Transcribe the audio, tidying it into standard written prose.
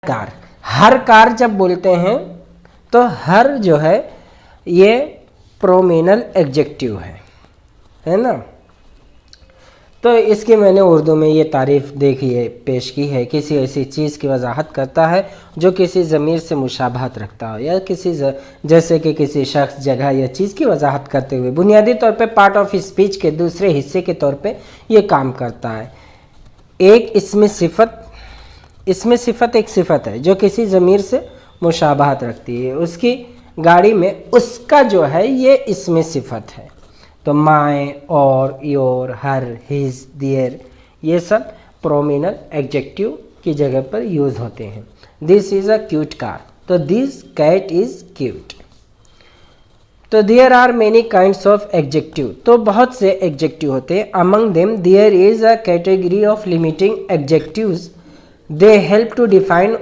Car, हर car जब बोलते हैं तो हर जो है ये प्रोमिनल एडजेक्टिव है ना। तो इसकी मैंने उर्दू में ये तारीफ़ देखी है, पेश की है, किसी ऐसी चीज़ की वजाहत करता है जो किसी ज़मीर से मुशाबहत रखता हो, या किसी जैसे कि किसी शख्स, जगह या चीज़ की वजाहत करते हुए बुनियादी तौर पे पार्ट ऑफ स्पीच के दूसरे हिस्से के तौर पे ये काम करता है। एक इसमें सिफत एक सिफत है जो किसी ज़मीर से मुशाबहत रखती है, उसकी गाड़ी में उसका जो है ये इसमें सिफत है। तो माय, और, योर, हर, हिज, दियर, ये सब प्रोमिनल एडजेक्टिव की जगह पर यूज़ होते हैं। This is a cute car, तो दिस कैट इज़ क्यूट। तो there are many kinds of adjective, तो बहुत से एडजेक्टिव होते हैं। Among them there is a category of limiting adjectives, they help to define